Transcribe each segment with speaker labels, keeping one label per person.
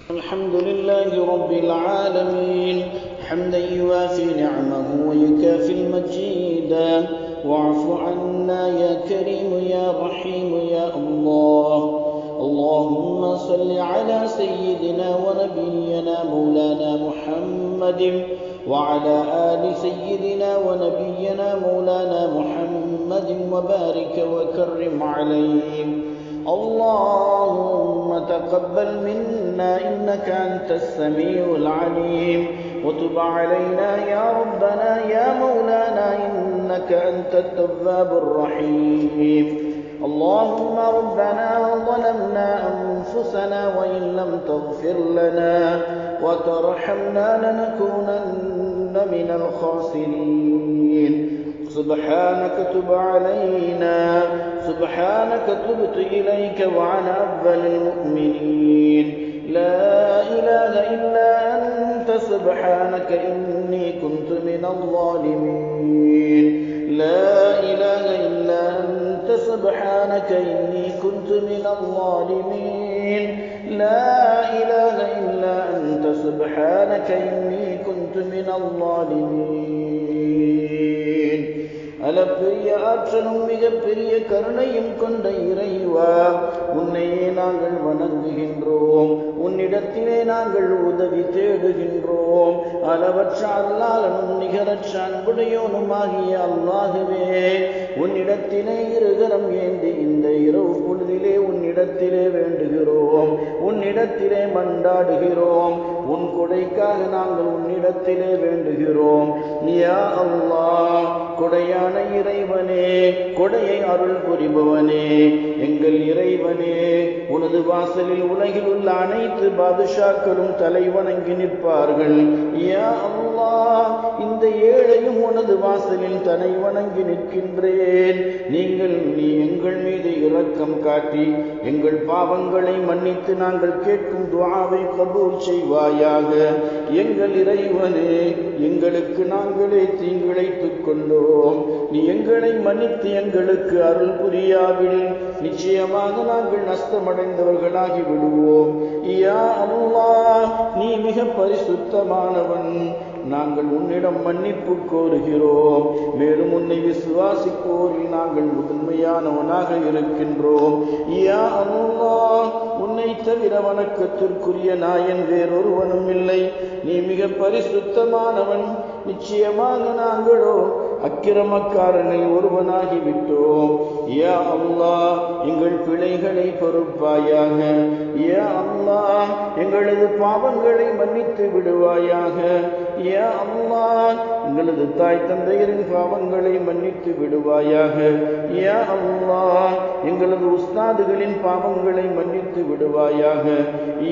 Speaker 1: الحمد لله رب العالمين حمدا يوافي نعمه ويكافي المجيد. واعف عنا يا كريم يا رحيم يا الله. اللهم صل على سيدنا ونبينا مولانا محمد وعلى آل سيدنا ونبينا مولانا محمد وبارك وكرم عليه. اللهم تقبل منا إنك أنت السميع العليم وتب علينا يا ربنا يا مولانا إنك أنت التواب الرحيم. اللهم ربنا ظلمنا أنفسنا وإن لم تغفر لنا وترحمنا لنكونن من الخاسرين. سبحانك تب علينا سبحانك تبت إليك وعلى أفضل المؤمنين. لا إله إلا أنت سبحانك إني كنت من الظالمين. لا إله إلا أنت سبحانك إني كنت من الظالمين. لا إله إلا أنت سبحانك إني كنت من الظالمين. அளப்பெரிய ஆற்றலும் மிகப்பெரிய கருணையும் கொண்ட இறைவா, உன்னையே நாங்கள் வணங்குகின்றோம். உன்னிடத்திலே நாங்கள் உதவி தேடுகின்றோம். அளவற்ற அல்லாஹ்வும் நிகரற்ற அன்புடையோனுமாகிய அல்லாஹுவே, உன்னிடத்திலே இருகரம் ஏந்தி இந்த இரவு பொழுதிலே உன்னிடத்திலே வேண்டுகிறோம், உன்னிடத்திலே மன்றாடுகிறோம். உன் கொடைக்காக நாங்கள் உன்னிடத்திலே வேண்டுகிறோம். யா அல்லாஹ், கொடையான இறைவனே, கொடையை அருள் புரிபவனே, எங்கள் இறைவனே, உனது வாசலில் உலகில் உள்ள அனைத்து பாதுஷாக்களும் தலை வணங்கி நிற்பார்கள். யா அல்லாஹ், இந்த ஏழையும் உனது வாசலில் தலை வணங்கி நிற்கின்றேன். நீ எங்கள் மீது இரக்கம் காட்டி எங்கள் பாவங்களை மன்னித்து நாங்கள் கேட்கும் துஆவை கபூல் செய்வாயாக. எங்கள் இறைவனே, எங்களுக்கு நாங்களே தீங்கிழைத்துக் கொண்டோம். நீ எங்களை மன்னித்து எங்களுக்கு அருள் புரியாவில் நிச்சயமாக நாங்கள் நஷ்டமடைந்தவர்களாகி விடுவோம். யா அல்லாஹ், நீ மிக பரிசுத்தமானவன். நாங்கள் உன்னிடம் மன்னிப்பு கோருகிறோம். மேலும் உன்னை விசுவாசிப்போரில் நாங்கள் முதன்மையானவனாக இருக்கின்றோம். யா அல்லாஹ், உன்னை தவிர வணக்கத்திற்குரிய நாயன் வேறொருவனும் இல்லை. நீ மிக பரிசுத்தமானவன். நிச்சயமாக நாங்களோ அக்கிரமக்காரனில் ஒருவனாகிவிட்டோம். யா அல்லாஹ், எங்கள் பிழைகளை பொறுப்பாயாக. யா அல்லாஹ், எங்களது பாவங்களை மன்னித்து விடுவாயாக. யா அல்லாஹ், எங்களது தாய் தந்தையரின் பாவங்களை மன்னித்து விடுவாயாக. யா அல்லாஹ், எங்களது உஸ்தாதுகளின் பாவங்களை மன்னித்து விடுவாயாக.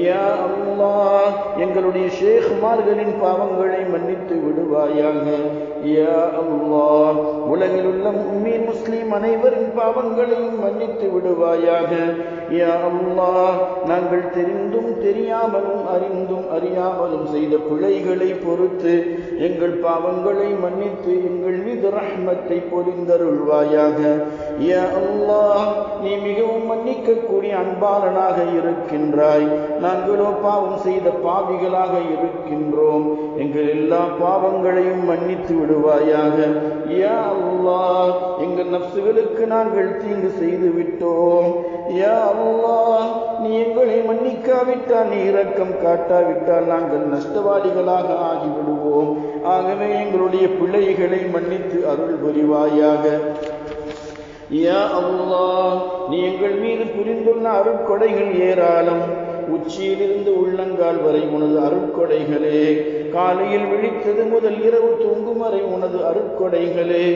Speaker 1: யா அல்லாஹ், எங்களுடைய ஷேக்மார்களின் பாவங்களை மன்னித்து விடுவாயாக. யா அல்லாஹ், உலகில் உள்ள முஃமின் முஸ்லிம் அனைவரின் பாவங்களையும் மன்னித்து விடுவாயாக. யா அல்லாஹ், நாங்கள் தெரிந்தும் தெரியாமலும் அறிந்தும் அறியாமலும் செய்த பிழைகளை பொறுத்து எங்கள் பாவங்களை மன்னித்து எங்கள் மீது ரஹ்மத்தை பொழிந்தருள்வாயாக. யா அல்லாஹ், நீ மிகவும் மன்னிக்கக்கூடிய அன்பாளனாக இருக்கின்றாய். நாங்களோ பாவம் செய்த பாவிகளாக இருக்கின்றோம். எங்கள் எல்லா பாவங்களையும் மன்னித்து விடுவாயாக. யா அல்லாஹ், எங்கள் நஃப்சுகளுக்கு நாங்கள் தீங்கு செய்து விட்டோம். யா அல்லாஹ், நீ எங்களை மன்னிக்காவிட்டால், நீ இரக்கம் காட்டாவிட்டால் நாங்கள் நஷ்டவாளிகளாக ஆகிவிடுவோம். ஆகவே எங்களுடைய பிள்ளைகளை மன்னித்து அருள் புரிவாயாக. யா அல்லாஹ், நீ எங்கள் மீது புரிந்துள்ள அருட்கொடைகள் ஏராளம். உச்சியிலிருந்து உள்ளங்கால் வரை உனது அருட்கொடைகளே. காலையில் விழித்தது முதல் இரவு தூங்கும் வரை உனது அருட்கொடைகளே.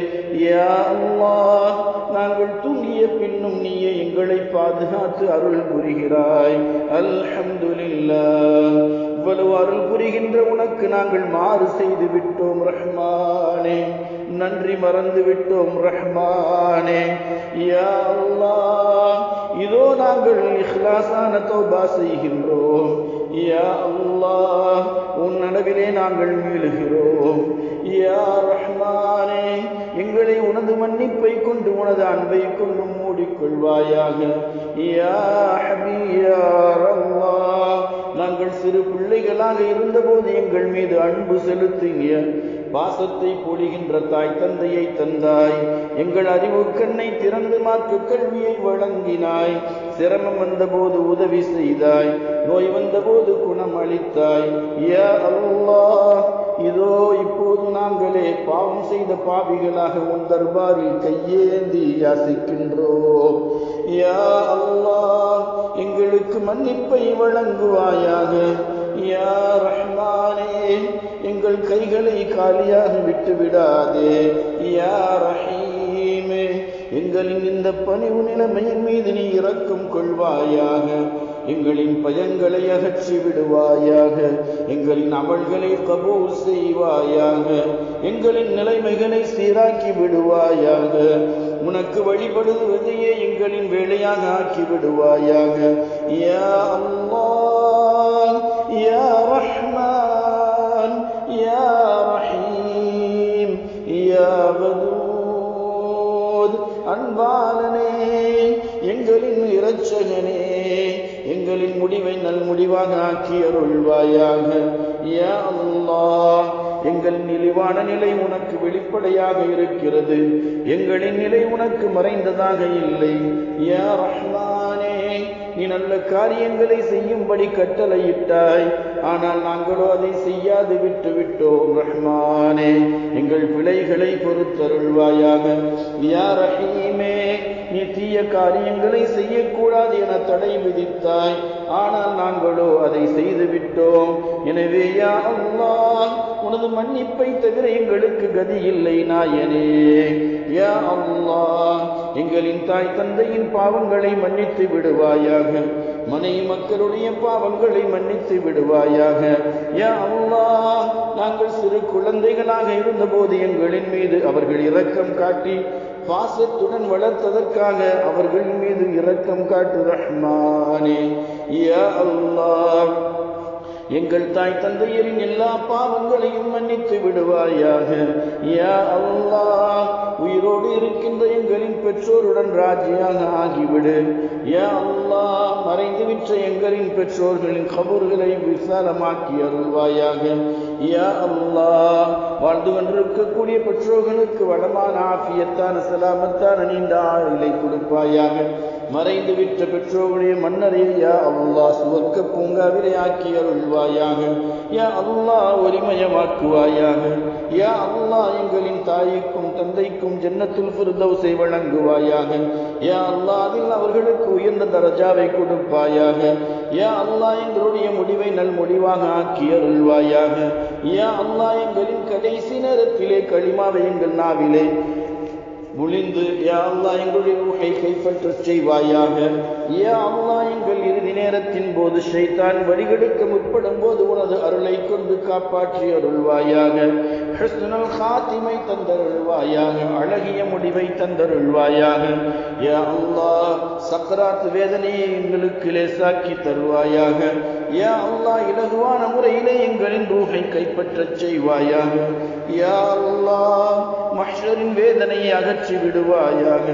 Speaker 1: யா அல்லாஹ், நாங்கள் தூங்கிய பின்னும் நீயே எங்களை பாதுகாத்து அருள் புரிகிறாய். அல்ஹம்துலில்லாஹ். இவ்வளவு அருள் புரிகின்ற உனக்கு நாங்கள் மாறு செய்து விட்டோம் ரஹ்மானே, நன்றி மறந்து விட்டோம் ரஹ்மானே. யா அல்லாஹ், இதோ நாங்கள் இஹ்லாஸான தௌபா செய்கின்றோம். யா அல்லாஹ், உன் நனவிலே நாங்கள் மீளுகிறோம். யா ரஹ்மானே, எங்களை உனது மன்னிப்பை கொண்டு உனது அன்பை கொண்டு மூடிக்கொள்வாயாக. யா ஹபீப் யா அல்லாஹ், நாங்கள் சிறு பிள்ளைகளாக இருந்தபோது எங்கள் மீது அன்பு செலுத்திய பாசத்தை பொழிகின்ற தாய் தந்தையை தந்தாய். எங்கள் அறிவு கண்ணை திறந்து மார்க்க கல்வியை வழங்கினாய். சிரமம் வந்தபோது உதவி செய்தாய். நோய் வந்தபோது குணம் அளித்தாய். யா அல்லாஹ், இதோ இப்போது நாங்களே பாவம் செய்த பாவிகளாக உன் தர்பாரில் கையேந்தி யாசிக்கின்றோம். யா அல்லாஹ், எங்களுக்கு மன்னிப்பை வழங்குவாயாக. யா ரஹ்மானே, எங்கள் கைகளை காலியாக விட்டு விடாதே. யா ரஹீமே, எங்களின் இந்த பணிவு நிலைமையின் மீது நீ இரக்கம் கொள்வாயாக. எங்களின் பயங்களை அகற்றி விடுவாயாக. எங்களின் அமல்களை கபூல் செய்வாயாக. எங்களின் நிலைமைகளை சீராக்கி விடுவாயாக. உனக்கு வழிபடுவதையே எங்களின் வேலையாக ஆக்கி விடுவாயாக. யா அல்லாஹ், யா ரஹ்மான், யா ரஹீம், யா வதூத், அன்பாளனே, எங்களின் இரட்சகனே, எங்களின் முடிவை நல்முடிவாக ஆக்கி அருள்வாயாக. யா அல்லாஹ், எங்களின் இழிவான நிலை உனக்கு வெளிப்படையாக இருக்கிறது. எங்களின் நிலை உனக்கு மறைந்ததாக இல்லை. யா ரஹ்மானே, நீ நல்ல காரியங்களை செய்யும்படி கட்டளையிட்டாய். ஆனால் நாங்களோ அதை செய்யாது விட்டு விட்டோம். ரஹ்மானே, எங்கள் பிழைகளை பொறுத்தருள்வாயாக. யா ரஹீமே, நீ தீய காரியங்களை செய்யக்கூடாது என தடை விதித்தாய். ஆனால் நாங்களோ அதை செய்து விட்டோம். எனவே யா அல்லாஹ், உனது மன்னிப்பை தவிர எங்களுக்கு கதி இல்லை நாயனே. யா அல்லாஹ், எங்களின் தாய் தந்தையின் பாவங்களை மன்னித்து விடுவாயாக. மனைவி மக்களுடைய பாவங்களை மன்னித்து விடுவாயாக. யா அல்லாஹ், நாங்கள் சிறு குழந்தைகளாக இருந்தபோது எங்களின் மீது அவர்கள் இரக்கம் காட்டி பாசத்துடன் வளர்த்ததற்காக அவர்கள் மீது இரக்கம் காட்டு ரஹ்மானே. யா அல்லாஹ், எங்கள் தாய் தந்தையரின் எல்லா பாவங்களையும் மன்னித்து விடுவாயாக. யா அல்லாஹ், உயிரோடு இருக்கின்ற எங்களின் பெற்றோருடன் ராஜியாக ஆகிவிடு. யா அல்லாஹ், மறைந்துவிட்ட எங்களின் பெற்றோர்களின் கபூர்களை விசாலமாக்கி அருள்வாயாக. யா அல்லாஹ், வாழ்ந்து கொண்டிருக்கக்கூடிய பெற்றோர்களுக்கு வளமான ஆஃபியத்தான சலாமத்தான நீண்ட ஆயுளை கொடுப்பாயாக. மறைந்து விட்ட பெற்றோர்களுடைய மன்னரையை யா அல்லாஹ் சுவர்க்க பூங்காவிலே ஆக்கி அருள்வாயாக. யா அல்லாஹ், ஒளிமயமாக்குவாயாக. யா அல்லாஹ், எங்களின் தாய்க்கும் தந்தைக்கும் ஜன்னத்துல் ஃபிர்தௌஸை வழங்குவாயாக. யா அல்லாஹ், அதில் அவர்களுக்கு உயர்ந்த தரஜாவை கொடுப்பாயாக. யா அல்லாஹ், எங்களுடைய முடிவை நல்முடிவாக ஆக்கி அருள்வாயாக. யா அல்லாஹ், எங்களின் கடைசி நேரத்திலே களிமாவை எங்கள் நாவிலே முழிந்து யா அல்லாஹ் எங்களுடைய ரூஹை கைப்பற்றச் செய்வாயாக. யா அல்லாஹ், எங்கள் இறுதி நேரத்தின் போது ஷைத்தான் வழிகெடுக்க முற்படும் போது உனது அருளை கொண்டு காப்பாற்றி அருள்வாயாக. ஹுஸ்னுல் காத்திமை தந்தருள்வாயாக. அழகிய முடிவை தந்தருள்வாயாக. யா அல்லாஹ், சக்ராத் வேதனையை எங்களுக்கு லேசாக்கி தருவாயாக. யா அல்லாஹ், இலகுவான முறையிலே எங்களின் ரூஹை கைப்பற்றச் செய்வாயாக. யா அல்லாஹ், மஹ்ஷரின் வேதனையை அகற்றி விடுவாயாக.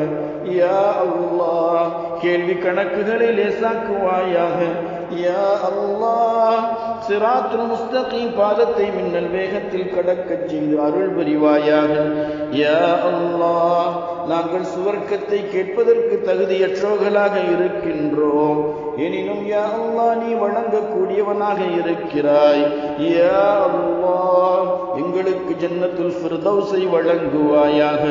Speaker 1: யா அல்லாஹ், கேள்வி கணக்குகளை லேசாக்குவாயாக. யா அல்லாஹ், சிராத்துல் முஸ்தகீம் பாதத்தை மின்னல் வேகத்தில் கடக்கச் செய்து அருள் புரிவாயாக. யா அல்லாஹ், நாங்கள் சுவர்க்கத்தை கேட்பதற்கு தகுதியற்றோர்களாக இருக்கின்றோம். எனினும் யா அல்லாஹ், நீ வழங்கக்கூடியவனாக இருக்கிறாய். யா அல்லாஹ், எங்களுக்கு ஜன்னத்துல் ஃபிர்தௌஸை வழங்குவாயாக.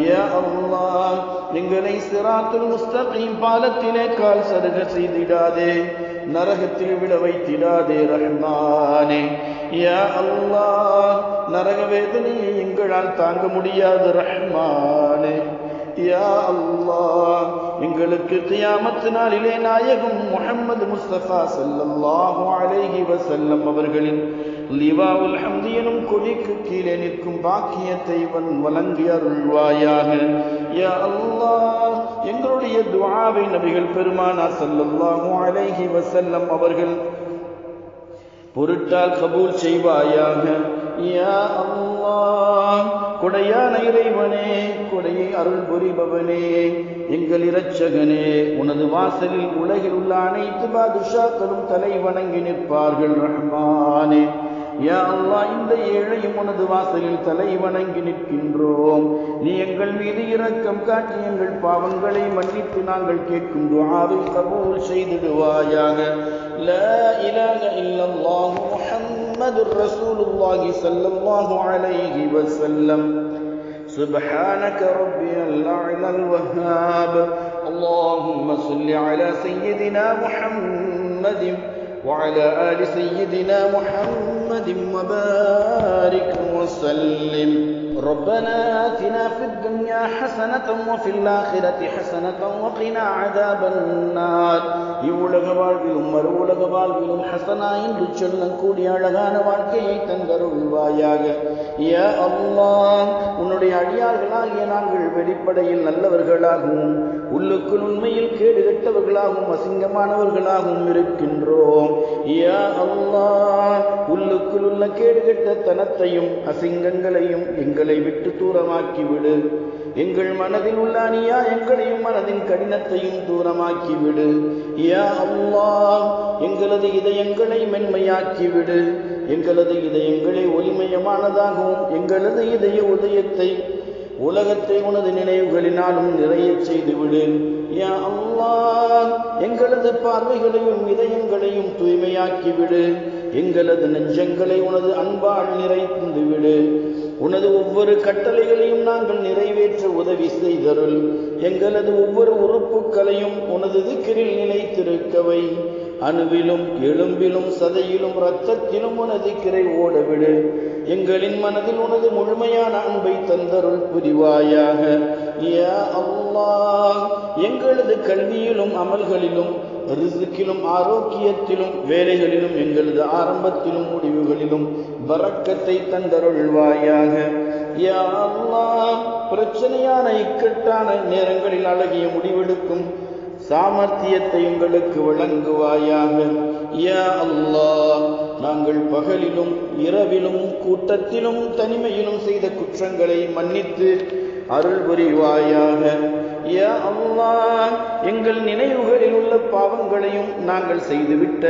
Speaker 1: யா அல்லாஹ், எங்களை சிராத்துல் முஸ்தகீம் பாலத்திலே கால் சருக செய்திடாதே, நரகத்தில் விட வைத்திடாதே ரஹ்மானே. யா அல்லாஹ், நரக வேதனையை எங்களால் தாங்க முடியாது ரஹ்மானே. யா அல்லாஹ், எங்களுக்கு கியாமத் நாளிலே நாயகம் முஹம்மது முஸ்தபா ஸல்லல்லாஹு அலைஹி வஸல்லம் அவர்களின் லிவாவுல் ஹம்தி எனும் கொடிக்கு கீழே நிற்கும் பாக்கியத்தை வழங்கி அருள்வாயாக. யா அல்லாஹ், எங்களுடைய துஆவை நபிகள் பெருமானார் ஸல்லல்லாஹு அலைஹி வஸல்லம் அவர்கள் பொருட்டால் கபூல் செய்வாயாக. யா அல்லாஹ், கொடையான இறைவனே, கொடையை அருள் புரிபவனே, எங்கள் இரட்சகனே, உனது வாசலில் உலகில் உள்ள அனைத்து பாதுஷாக்களும் தலை வணங்கி நிற்பார்கள். ரஹ்மானே, யா அல்லாஹ், இந்த ஏழையும் உனது வாசலில் தலை வணங்கி நிற்கின்றோம். நீ எங்கள் மீது இரக்கம் காட்டி எங்கள் பாவங்களை மன்னித்து நாங்கள் கேட்கும் துஆவை கபூல் செய்திடுவாயாக. லா இலாஹ இல்லல்லாஹு முஹம்மதுர் ரசூலுல்லாஹி ஸல்லல்லாஹு அலைஹி வஸல்லம். சுப்ஹானக ரப்பியல் அலல் வஹ்ஹாப். அல்லாஹும்ம ஸல்லி அலா சய்யிதினா முஹம்மதின் وعلى آل سيدنا محمد وبارك وسلم. ربنا آتنا في الدنيا حسنة وفي الآخرة حسنة وقنا عذاب النار. இவ்வுலக வாழ்விலும் மறுவுலக வாழ்விலும் ஹசனா என்று சொல்லக்கூடிய அழகான வாழ்க்கையை தந்தருள்வாயாக. யா அல்லாஹ், உன்னுடைய அடியார்களாகிய நாங்கள் வெளிப்படையில் நல்லவர்களாகவும் உள்ளுக்குள் உண்மையில் கேடு கெட்டவர்களாகவும் அசிங்கமானவர்களாகவும் இருக்கின்றோம். யா அல்லாஹ், உள்ளுக்குள் உள்ள கேடு கெட்ட தனத்தையும் அசிங்கங்களையும் எங்களை விட்டு தூரமாக்கிவிடு. எங்கள் மனதில் உள்ள அநியாயங்களையும் மனதின் கடினத்தையும் தூரமாக்கிவிடு. யா அல்லாஹ், எங்களது இதயங்களை மென்மையாக்கிவிடு. எங்களது இதயங்களை ஒளிமயமானதாகவும் எங்களது இதய உதயத்தை உலகத்தை உனது நினைவுகளினாலும் நிறைய செய்துவிடு. யா அல்லாஹ், எங்களது பார்வைகளையும் இதயங்களையும் தூய்மையாக்கிவிடு. எங்களது நெஞ்சங்களை உனது அன்பால் நிறைந்து விடு. உனது ஒவ்வொரு கட்டளைகளையும் நாங்கள் நிறைவேற்ற உதவி செய்தருள். எங்களது ஒவ்வொரு உறுப்புகளையும் உனது திக்ரில் நிலைத்திருக்கவை. அணுவிலும் எலும்பிலும் சதையிலும் இரத்தத்திலும் உனது திக்ரை ஓடவிடு. எங்களின் மனதில் உனது முழுமையான அன்பை தந்தருள் புரிவாயாக. யா அல்லாஹ், எங்களது கல்வியிலும் அமல்களிலும் ரிஸ்கிலும் ஆரோக்கியத்திலும் வேலைகளிலும் எங்களது ஆரம்பத்திலும் முடிவுகளிலும் பரக்கத்தை தந்தருள்வாயாக. யா அல்லாஹ், பிரச்சனையான இக்கட்டான நேரங்களில் அழகிய முடிவெடுக்கும் சாமர்த்தியத்தை எங்களுக்கு வழங்குவாயாக. யா அல்லாஹ், நாங்கள் பகலிலும் இரவிலும் கூட்டத்திலும் தனிமையிலும் செய்த குற்றங்களை மன்னித்து அருள் புரிவாயாக. யா அல்லாஹ், எங்கள் நினைவுகளில் உள்ள பாவங்களையும் நாங்கள் செய்துவிட்ட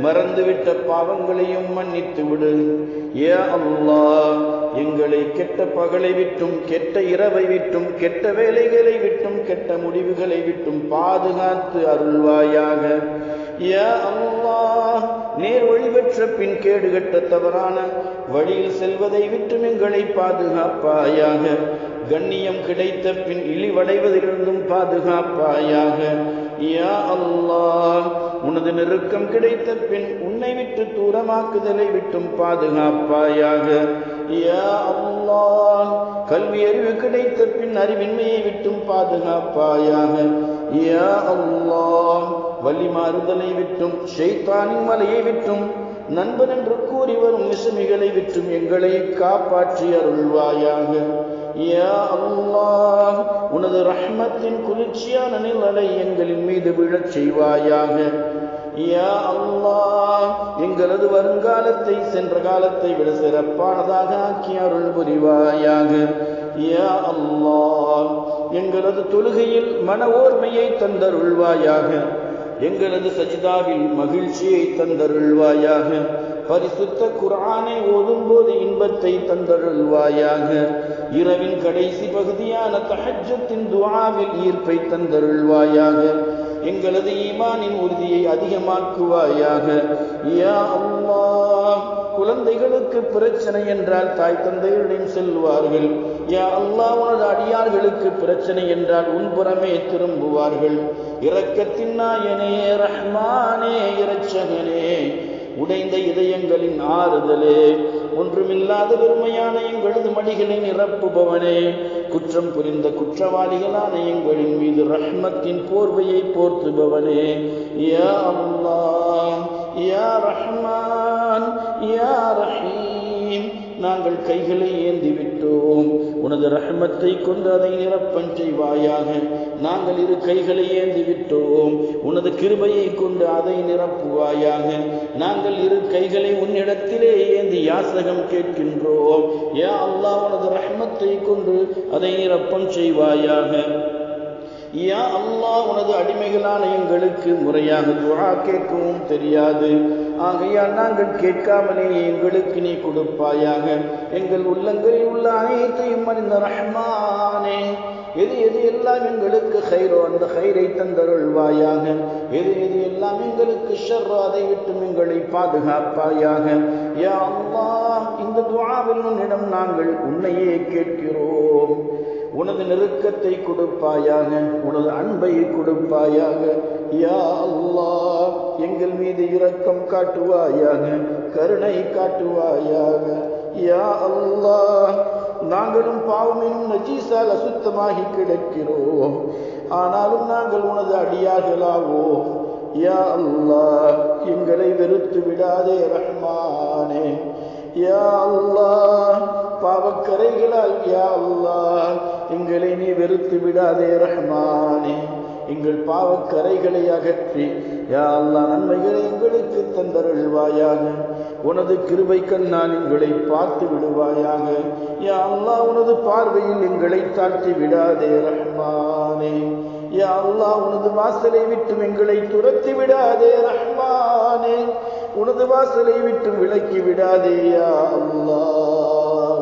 Speaker 1: மறந்துவிட்ட பாவங்களையும் மன்னித்து விடு. யா அல்லாஹ், எங்களை கெட்ட பகலை விட்டும் கெட்ட இரவை விட்டும் கெட்ட வேலைகளை விட்டும் கெட்ட முடிவுகளை விட்டும் பாதுகாத்து அருள்வாயாக. யா அல்லாஹ், நேர் வழி பெற்ற பின் கேடுகட்ட தவறான வழியில் செல்வதை விட்டும் எங்களை பாதுகாப்பாயாக. கண்ணியம் கிடைத்த பின் இழிவடைவதிலிருந்தும் பாதுகாப்பாயாக. யா அல்லாஹ், உனது நெருக்கம் கிடைத்த பின் உன்னை விட்டு தூரமாக்குதலை விட்டும் பாதுகாப்பாயாக. யா அல்லாஹ், கல்வி அறிவு கிடைத்த பின் அறிவின்மையை விட்டும் பாதுகாப்பாயாக. யா அல்லாஹ், வழி மாறுதலை விட்டும் ஷைத்தானின் மலையை விட்டும் நண்பன் என்று கூறி வரும் விஷமிகளை விட்டும் எங்களை காப்பாற்றி அருள்வாயாக. யா அல்லாஹ், உனது ரஹ்மத்தின் குளிர்ச்சியான நிழலை எங்களின் மீது விழச் செய்வாயாக. யா அல்லாஹ், எங்களது வருங்காலத்தை சென்ற காலத்தை விட சிறப்பானதாக ஆக்கி அருள் புரிவாயாக. யா அல்லாஹ், எங்களது தொழுகையில் மன ஓர்மையை தந்தருள்வாயாக. எங்களது சஜிதாவில் மகிழ்ச்சியை தந்தருள்வாயாக. பரிசுத்த குர்ஆனை ஓதும் போது இன்பத்தை தந்தருள்வாயாக. இரவின் கடைசி பகுதியான தஹஜ்ஜுத்தின் துஆவில் ஈர்ப்பை தந்தருள்வாயாக. எங்களது ஈமானின் உறுதியை அதிகமாக்குவாயாக. யா அல்லாஹ், குழந்தைகளுக்கு பிரச்சனை என்றால் தாய் தந்தையுடன் செல்வார்கள். யா அல்லாஹ், உனது அடியார்களுக்கு பிரச்சனை என்றால் உன்புறமே திரும்புவார்கள். இரக்கத்தின் நாயனே, ரஹ்மானே, இரட்சகனே, உடைந்த இதயங்களின் ஆறுதலே, ஒன்றுமில்லாத வெறுமையான எங்களது மடிகளை நிரப்புபவனே, குற்றம் புரிந்த குற்றவாளிகளான எங்களின் மீது ரஹ்மத்தின் போர்வையை போர்த்துபவனே. யா அல்லாஹ், யா ரஹ்மான், யா ரஹீம், நாங்கள் கைகளை ஏந்தி விட்டோம். உனது ரஹ்மத்தை கொண்டு அதை நிரப்பச் செய்வாயாக. நாங்கள் இரு கைகளை ஏந்தி விட்டோம். உனது கிருபையை கொண்டு அதை நிரப்புவாயாக. நாங்கள் இரு கைகளை உன்னிடத்திலே ஏந்தி யாசகம் கேட்கின்றோம். யா அல்லாஹ், உனது ரஹ்மத்தை கொண்டு அதை நிரப்பம் செய்வாயாக. யா அல்லாஹ், உனது அடிமைகளான எங்களுக்கு முறையாக துஆ கேட்கவும் தெரியாது. ஆகையால் நாங்கள் கேட்காமலே எங்களுக்கு நீ கொடுப்பாயாக. எங்கள் உள்ளங்களில் உள்ள அனைத்தையும் அறிந்த ரஹ்மானே, எது எது எல்லாம் எங்களுக்கு ஹைரோ அந்த ஹைரை தந்தருள்வாயாக. எது எது எல்லாம் எங்களுக்கு ஷர்ரோ அதை விட்டும் எங்களை பாதுகாப்பாயாக. யா அல்லாஹ், இந்த துஆவில் உன்னிடம் நாங்கள் உன்னையே கேட்கிறோம். உனது நெருக்கத்தை கொடுப்பாயாக, உனது அன்பை கொடுப்பாயாக. யா அல்லாஹ், எங்கள் மீது இரக்கம் காட்டுவாயாக, கருணை காட்டுவாயாக. யா அல்லாஹ், நாங்களும் பாவமெனும் நஜீஸால் அசுத்தமாகி கிடக்கிறோம். ஆனாலும் நாங்கள் உனது அடியார்களாவோம். யா அல்லாஹ், எங்களை வெறுத்து விடாதே ரஹ்மானே. யா அல்லாஹ், பாவக்கரைகளால் யா அல்லாஹ் எங்களை நீ வெறுத்து விடாதே ரஹ்மானே. எங்கள் பாவக்கரைகளை அகற்றி யா அல்லாஹ் நன்மைகளை எங்களுக்கு தந்தருள்வாயாக. உனது கிருபை கண்ணால் எங்களை பார்த்து விடுவாயாக. யா அல்லாஹ், உனது பார்வையில் எங்களை தாழ்த்தி விடாதே ரஹ்மானே. யா அல்லாஹ், உனது வாசலை விட்டு எங்களை துரத்தி விடாதே ரஹ்மானே. உனது வாசலை விட்டு விலக்கி விடாதே யா அல்லாஹ்.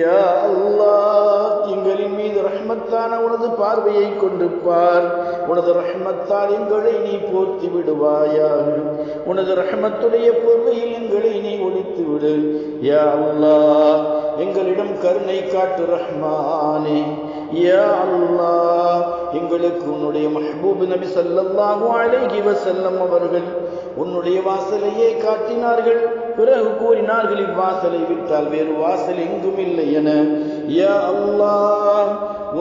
Speaker 1: யா அல்லாஹ், எங்களின் மீது ரஹ்மத்தான உனது பார்வையை கொண்டு பார். உனது ரஹ்மத்தால் எங்களை நீ போர்த்தி விடுவாயாக. உனது ரஹ்மத்துடைய பொறுமையில் எங்களை நீ ஒழித்து விடு. யா அல்லாஹ், எங்களிடம் கருணை காட்டு ரஹ்மானே. யா அல்லாஹ், எங்களுக்கு உன்னுடைய மஹ்பூப் நபி ஸல்லல்லாஹு அலைஹி வஸல்லம் அவர்கள் உன்னுடைய வாசலையே காட்டினார்கள். பிறகு கூறினார்கள், இவ்வாசலை விட்டால் வேறு வாசல் எங்கும் இல்லை என. யா அல்லாஹ்,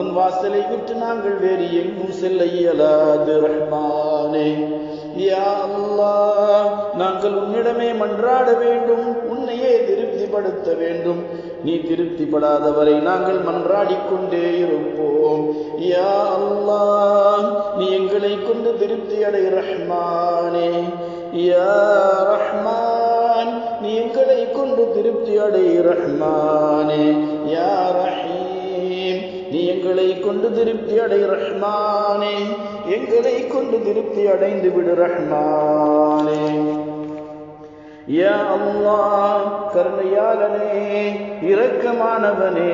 Speaker 1: உன் வாசலை விட்டு நாங்கள் வேறு எங்கும் செல்ல இயலாது ரஹ்மானே. யா அல்லாஹ், நாங்கள் உன்னிடமே மன்றாட வேண்டும், உன்னையே திருப்திப்படுத்த வேண்டும். நீ திருப்திப்படாதவரை நாங்கள் மன்றாடிக்கொண்டே இருப்போம். யா அல்லாஹ், நீ எங்களை கொண்டு திருப்தி அடை ரஹ்மானே. யா ரஹ்மான், நீ எங்களை கொண்டு திருப்தி அடை ரஹ்மானே. யா ரஹீம், நீ எங்களை கொண்டு திருப்தி அடை ரஹ்மானே. எங்களை கொண்டு திருப்தி அடைந்து விடு ரஹ்மானே. யா அல்லாஹ், கருணையாளனே, இரக்கமானவனே,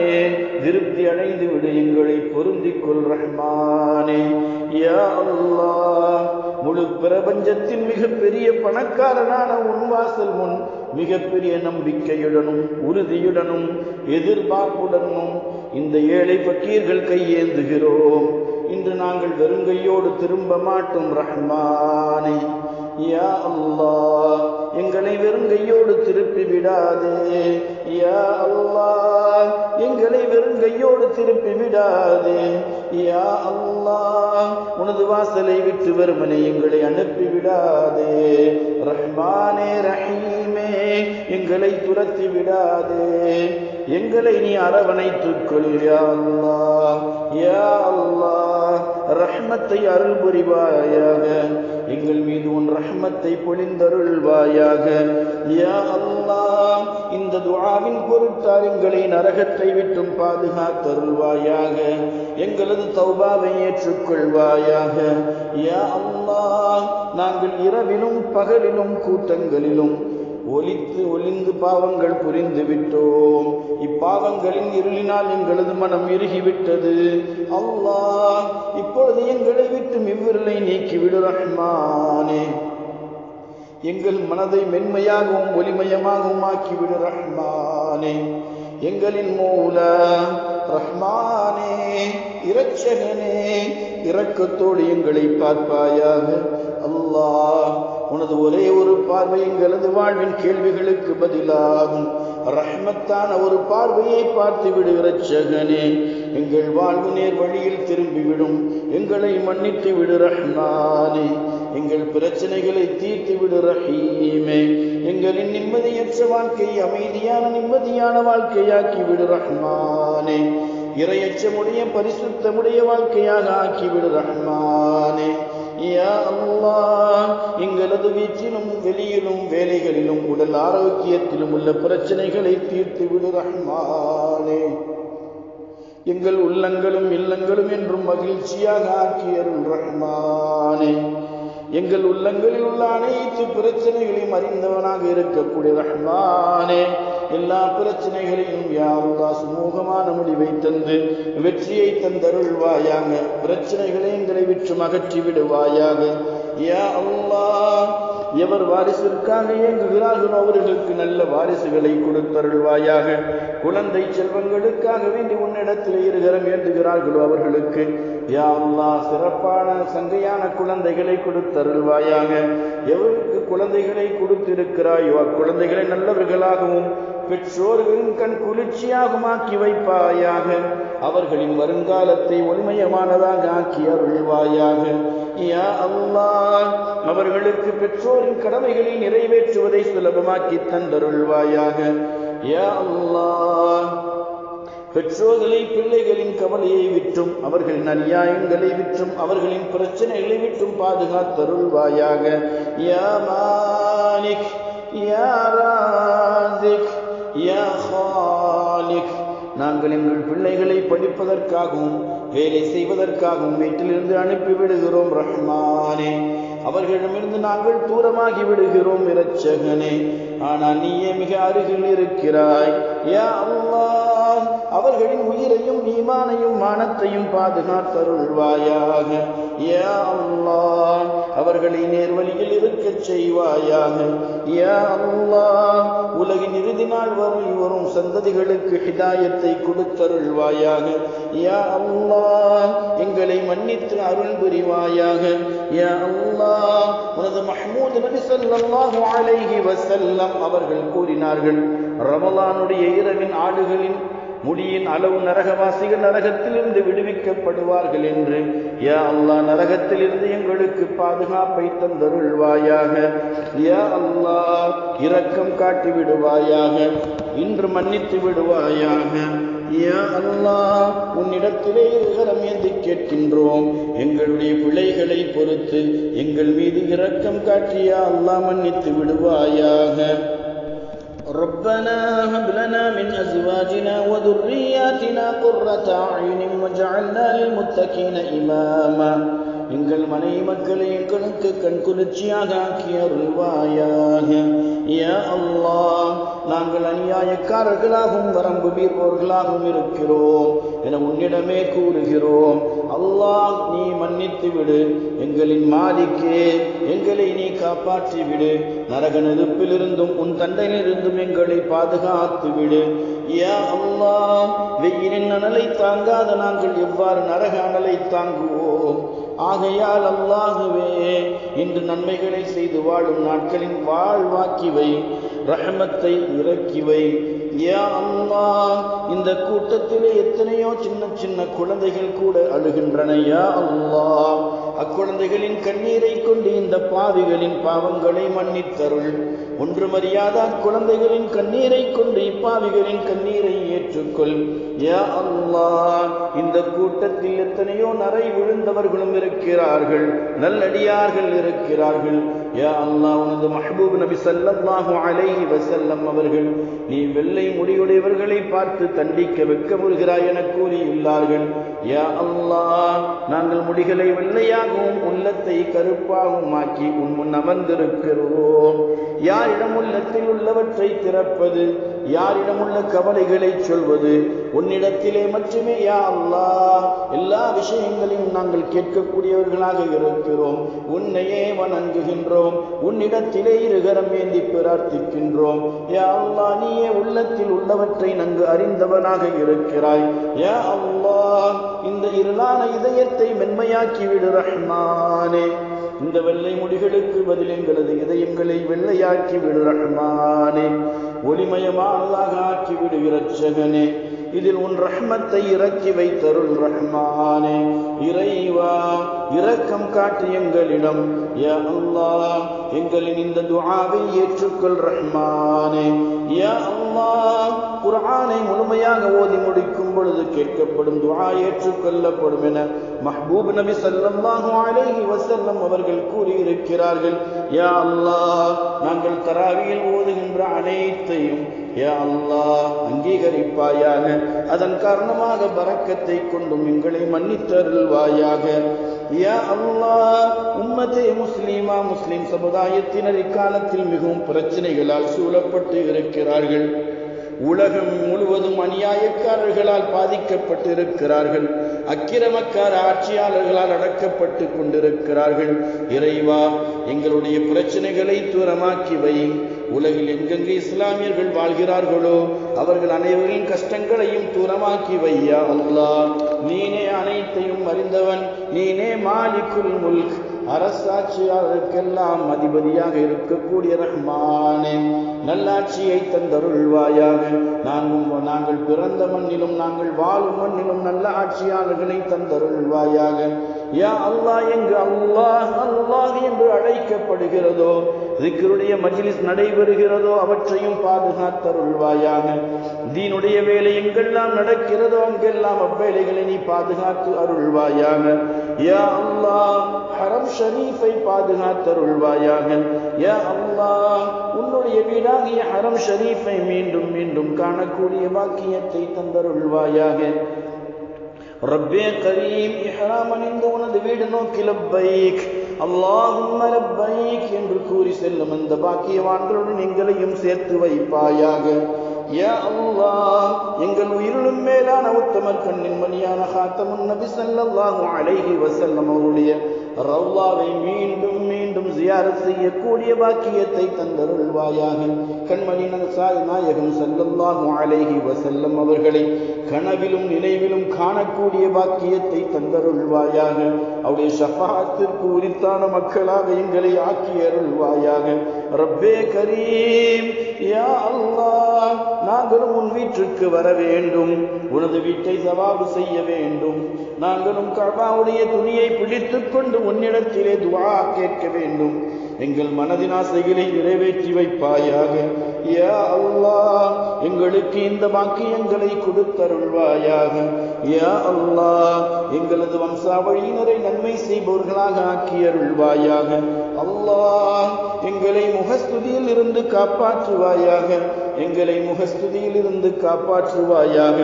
Speaker 1: திருப்தி அடைந்து விடு, எங்களை பொருந்திக் கொள் ரஹ்மானே. யா அல்லாஹ், முழு பிரபஞ்சத்தின் மிகப்பெரிய பணக்காரனான உன் வாசல் முன் மிகப்பெரிய நம்பிக்கையுடனும் உறுதியுடனும் எதிர்பார்ப்புடனும் இந்த ஏழை பக்கீர்கள் கையேந்துகிறோம். இன்று நாங்கள் வெறுங்கையோடு திரும்ப மாட்டோம் ரஹ்மானே. யா அல்லாஹ், எங்களை வெறுங்கையோடு திருப்பி விடாதே. யா அல்லாஹ், எங்களை வெறுங்கையோடு திருப்பி விடாதே. யா அல்லாஹ், உனது வாசலை விட்டு வெறுமனே எங்களை அனுப்பி விடாதே. ரஹ்மானே ரஹீமே, எங்களை துரத்தி விடாதே. எங்களை நீ அரவணைத்துக் கொள் யா அல்லாஹ். யா அல்லாஹ், ரஹ்மத்தை அருள் புரிவாயாக. எங்கள் மீது உன் ரஹ்மத்தை பொழிந்தருள்வாயாக. யா அல்லாஹ், இந்த துஆவின் பொருட்டால் எங்களை நரகத்தை விட்டும் பாதுகாத்தருள்வாயாக. எங்களது தௌபாவை ஏற்றுக்கொள்வாயாக. யா அல்லாஹ், நாங்கள் இரவிலும் பகலிலும் கூட்டங்களிலும் ஒளிந்து பாவங்கள் புரிந்து விட்டோம். இப்பாவங்களின் இருளினால் எங்களது மனம் இறுகிவிட்டது. அல்லாஹ், இப்பொழுது எங்களை விட்டு இவ்விருளை நீக்கிவிடு ரஹ்மானே. எங்கள் மனதை மென்மையாகவும் ஒளிமயமாகவும் ஆக்கிவிடு ரஹ்மானே. எங்களின் மூலா ரஹ்மானே, இரட்சகனே, இரக்கத்தோடு எங்களை பார்ப்பாயாக. அல்லாஹ், உனது ஒரே ஒரு பார்வை எங்களது வாழ்வின் கேள்விகளுக்கு பதிலாகும். ரஹ்மத்தான ஒரு பார்வையை பார்த்து விடு இரட்சகனே. எங்கள் வாழ்வு நேர் வழியில் திரும்பிவிடும். எங்களை மன்னித்து விடு ரஹ்மானே. எங்கள் பிரச்சனைகளை தீர்த்து விடு ரஹீமே. எங்களின் நிம்மதியற்ற வாழ்க்கை அமைதியான நிம்மதியான வாழ்க்கையாக்கி விடு ரஹ்மானே. இறையச்சமுடைய பரிசுத்தமுடைய வாழ்க்கையாக ஆக்கிவிடு ரஹ்மானே. யா அல்லாஹ் எங்களது வீட்டிலும் வெளியிலும் வேலைகளிலும் உடல் ஆரோக்கியத்திலும் உள்ள பிரச்சனைகளை தீர்த்து விடு ரஹ்மானே. எங்கள் உள்ளங்களும் இல்லங்களும் என்றும் மகிழ்ச்சியாக ஆக்கியருள் ரஹ்மானே. எங்கள் உள்ளங்களில் உள்ள அனைத்து பிரச்சனைகளையும் அறிந்தவனாக இருக்கக்கூடிய ரஹ்மானே, எல்லா பிரச்சனைகளையும் யா அல்லாஹ் சுமூகமான முடிவை தந்து வெற்றியை தந்தருள்வாயாக. பிரச்சனைகளை எங்களை விட்டு அகற்றி விடுவாயாக. யா அல்லாஹ் எவர் வாரிசுக்காக இயங்குகிறார்களோ அவர்களுக்கு நல்ல வாரிசுகளை கொடுத்தருள்வாயாக. குழந்தை செல்வங்களுக்காக வேண்டி உன்னிடத்தில் இருகரம் ஏந்துகிறார்களோ அவர்களுக்கு யா அல்லாஹ் சிறப்பான சங்கையான குழந்தைகளை கொடுத்தருள்வாயாக. எவருக்கு குழந்தைகளை கொடுத்திருக்கிறாயோ அக்குழந்தைகளை நல்லவர்களாகவும் பெற்றோர்களின் கண் குளிர்ச்சியாகவும் ஆக்கி வைப்பாயாக. அவர்களின் வருங்காலத்தை ஒளிமயமானதாக ஆக்கி அருள்வாயாக. யா அல்லாஹ் அவர்களுக்கு பெற்றோரின் கடமைகளை நிறைவேற்றுவதை சுலபமாக்கி தந்தருள்வாயாக. யா அல்லாஹ் பெற்றோர்களை பிள்ளைகளின் கவலையை விட்டும் அவர்களின் அநியாயங்களை விட்டும் அவர்களின் பிரச்சனைகளை விட்டும் பாதுகாத்தருள்வாயாக. யா மாலிக் யா ராஸிக் யா காலிக் நாங்கள் எங்கள் பிள்ளைகளை படிப்பதற்காகவும் வேலை செய்வதற்காகவும் வீட்டிலிருந்து அனுப்பிவிடுகிறோம் ரஹ்மானே. அவர்களிடமிருந்து நாங்கள் தூரமாகி விடுகிறோம் இரட்சகனே. ஆனால் நீயே மிக அருகில் இருக்கிறாய். யா அல்லாஹ் அவர்களின் உயிரையும் ஈமானையும் மானத்தையும் பாதுகாத்தருள்வாயாக. யா அல்லாஹ் அவர்களை நேர்வழியில் இருக்கச் செய்வாயாக. யா அல்லாஹ் உலகின் இறுதி நாள் வரை வரும் சந்ததிகளுக்கு ஹிதாயத்தை கொடுத்தருள்வாயாக. யா அல்லாஹ் எங்களை மன்னித்து அருள் புரிவாயாக. யா அல்லாஹ் உனது மஹ்மூத் நபி ஸல்லல்லாஹு அலைஹி வஸல்லம் அவர்கள் கூறினார்கள், ரமலானுடைய இரவின் ஆடுகளின் முடியின் அளவு நரகவாசிகள் நரகத்திலிருந்து விடுவிக்கப்படுவார்கள் என்று. யா அல்லாஹ் நரகத்திலிருந்து எங்களுக்கு பாதுகாப்பை தந்தருள்வாயாக. யா அல்லாஹ் இரக்கம் காட்டி விடுவாயாக. இன்று மன்னித்து விடுவாயாக. யா அல்லாஹ் உன்னிடத்திலே கரம் ஏந்தி கேட்கின்றோம். எங்களுடைய பிழைகளை பொறுத்து எங்கள் மீது இரக்கம் காட்டி யா அல்லாஹ் மன்னித்து விடுவாயாக. ربنا هب لنا من أزواجنا وذرياتنا قرة أعين واجعلنا للمتقين إماما எங்கள் மனைவி மக்களை எங்களுக்கு கண்குளிர்ச்சியாக ஆக்கி அருள்வாயாக. யா அல்லாஹ் நாங்கள் அநியாயக்காரர்களாகவும் வரம்பு மீறுபவர்களாகவும் இருக்கிறோம் என உன்னிடமே கூறுகிறோம். அல்லாஹ் நீ மன்னித்து விடு. எங்களின் மாலிக்கே எங்களை நீ காப்பாற்றி விடு. நரக நெருப்பிலிருந்தும் உன் தண்டையிலிருந்தும் எங்களை பாதுகாத்து விடு. யா அல்லாஹ் வெயிலின் அனலை தாங்காத நாங்கள் எவ்வாறு நரக அனலை தாங்குவோம்? ஆகையால் அல்லாஹுவே இன்று நன்மைகளை செய்து வாழும் நாட்களின் வாழ்வாக்கிவை ரஹமத்தை இறக்கிவை. யா அல்லாஹ் இந்த கூட்டத்திலே எத்தனையோ சின்ன சின்ன குழந்தைகள் கூட அழுகின்றன. யா அல்லாஹ் அக்குழந்தைகளின் கண்ணீரை கொண்டு இந்த பாவிகளின் பாவங்களை மன்னித்தருள். ஒன்றுமறியாத அக்குழந்தைகளின் கண்ணீரை கொண்டு இப்பாவிகளின் கண்ணீரை ஏற்றுக்கொள். யா அல்லாஹ் இந்த கூட்டத்தில் எத்தனையோ நரை விழுந்தவர்களும் இருக்கிறார்கள், நல்லடியார்கள் இருக்கிறார்கள். யா அல்லாஹ் உனது மஹ்பூப் நபி ஸல்லல்லாஹு அலைஹி வஸல்லம் அவர்கள் நீ வெள்ளை முடியுடையவர்களை பார்த்து தண்டிக்க வெட்கமுறுகிறாய் என கூறியுள்ளார்கள். யா அல்லாஹ் நாங்கள் முடிகளை வெள்ளையாகவும் உள்ளத்தை கருப்பாகவும் ஆக்கி உன் முன் அமர்ந்திருக்கிறோம். யாரிடம் உள்ளத்தில் உள்ளவற்றை திறப்பது, யாரிடம் உள்ள கவலைகளை சொல்வது உன்னிடத்திலே மட்டுமே. யா அல்லாஹ் எல்லா விஷயங்களையும் நாங்கள் கேட்கக்கூடியவர்களாக இருக்கிறோம். உன்னையே வணங்குகின்றோம். உன்னிடத்திலே இருகரம் ஏந்தி பிரார்த்திக்கின்றோம். யா அல்லாஹ் நீயே உள்ளத்தில் உள்ளவற்றை நன்கு அறிந்தவனாக இருக்கிறாய். யா அல்லாஹ் இந்த இருளான இதயத்தை மென்மையாக்கி விடு ரஹ்மானே. இந்த வெள்ளை முடிகளுக்கு பதில் எங்களது இதயங்களை வெள்ளையாக்கி விடு ரஹ்மானே. ஒளிமயமானதாக ஆக்கி விடு இரட்சகனே. இதில் உன் ரஹ்மத்தை இறக்கி வைத்தருள் ரஹ்மானே. இறைவா இரக்கம் காட்டி எங்களிடம் யா அல்லாஹ் எங்களின் இந்த துஆவை ஏற்றுக்கொள் ரஹ்மானே. யா அல்லாஹ் குர்ஆனை முழுமையாக ஓதி முடிக்கும் பொழுது கேட்கப்படும் துஆ ஏற்றுக்கொள்ளப்படும் என மஹ்பூப் நபி ஸல்லல்லாஹு அலைஹி வஸல்லம் அவர்கள் கூறியிருக்கிறார்கள். யா அல்லாஹ் நாங்கள் தராவியில் ஓதுகின்ற அனைத்தையும் யா அல்லாஹ் அங்கீகரிப்பாயாக. அதன் காரணமாக பரக்கத்தை கொண்டும் எங்களை மன்னித்தருள்வாயாக. யா அல்லாஹ் உம்மத்தே முஸ்லிமா முஸ்லிம் சமுதாயத்தினர் இக்காலத்தில் மிகவும் பிரச்சனைகளால் சூழப்பட்டு இருக்கிறார்கள். உலகம் முழுவதும் அநியாயக்காரர்களால் பாதிக்கப்பட்டு இருக்கிறார்கள். அக்கிரமக்கார ஆட்சியாளர்களால் அடக்கப்பட்டு கொண்டிருக்கிறார்கள். இறைவா எங்களுடைய பிரச்சனைகளை தூரமாக்கி வை. உலகில் எங்கெங்கு இஸ்லாமியர்கள் வாழ்கிறார்களோ அவர்கள் அனைவரின் கஷ்டங்களையும் தூரமாக்கி வையா அல்லாஹ். நீனே அனைத்தையும் அறிந்தவன், நீனே மாலிக்குல் முல்க், அரசாட்சியாளருக்கெல்லாம் அதிபதியாக இருக்கக்கூடிய ரஹ்மானே, நல்லாட்சியை தந்தருள்வாயாக. நாங்கள் பிறந்த மண்ணிலும் நாங்கள் வாழும் மண்ணிலும் நல்ல ஆட்சியாளர்களை தந்தருள்வாயாக. யா அல்லாஹ் எங்கு அல்லாஹ் அல்லாஹ் என்று அழைக்கப்படுகிறதோ, ذிக்ருடைய மஜ்லிஸ் நடைபெறுகிறதோ அவற்றையும் பாதுகாத்தருள்வாயாக. தீனுடைய வேலை எங்கெல்லாம் நடக்கிறதோ அங்கெல்லாம் அவ்வேளைகளை நீ பாதுகாத்து அருள்வாயாக. யா அல்லாஹ் ஹரம் ஷரீஃபை பாதுகாத்தருள்வாயாக. யா அல்லாஹ் உன்னுடைய வீடாகிய ஹரம் ஷரீஃபை மீண்டும் மீண்டும் காணக்கூடிய பாக்கியத்தை தந்தருள்வாயாக. ரப்பே கரீம் இஹ்ராம் அணிந்து உனது வீடு நோக்கி லப்பைக் அல்லாஹும்ம லப்பைக் என்று கூறி செல்லும் அந்த பாக்கியவான்களுடன் எங்களையும் சேர்த்து வைப்பாயாக. யா அல்லாஹ் எங்கள் உயிரிலும் மேலான உத்தமர் கண்ணின் மணியான ஹாத்தமுன் நபி ஸல்லல்லாஹு அலைஹி வஸல்லம் அவருடைய ரவ்லாவை மீண்டும் மீண்டும் ஜியாரத் செய்யக்கூடிய பாக்கியத்தை தந்தருள்வாயாக. கண்மணி நாயகம் ஸல்லல்லாஹு அலைஹி வஸல்லம் அவர்களை கனவிலும் நினைவிலும் காணக்கூடிய பாக்கியத்தை தந்தருள்வாயாக. அவருடைய ஷஃபாஅத்திற்கு உரித்தான மக்களாக எங்களை ஆக்கி அருள்வாயாக. ரப்பே கரீம் யா அல்லாஹ் நாங்களும் உன் வீட்டிற்கு வர வேண்டும், உனது வீட்டை சவாபு செய்ய வேண்டும். நாங்களும் கஅபாவுடைய துணியை பிடித்துக் கொண்டு உன்னிடத்திலே துஆ கேட்க வேண்டும். எங்கள் மனதின் ஆசைகளை நிறைவேற்றி வைப்பாயாக. யா அல்லாஹ் எங்களுக்கு இந்த பாக்கியங்களை கொடுத்தருள்வாயாக. யா அல்லாஹ் எங்களது வம்சாவழியினரை நன்மை செய்பவர்களாக ஆக்கி அருள்வாயாக. அல்லாஹ் எங்களை முகஸ்துதியில் இருந்து காப்பாற்றுவாயாக. எங்களை முகஸ்துதியில் இருந்து காப்பாற்றுவாயாக.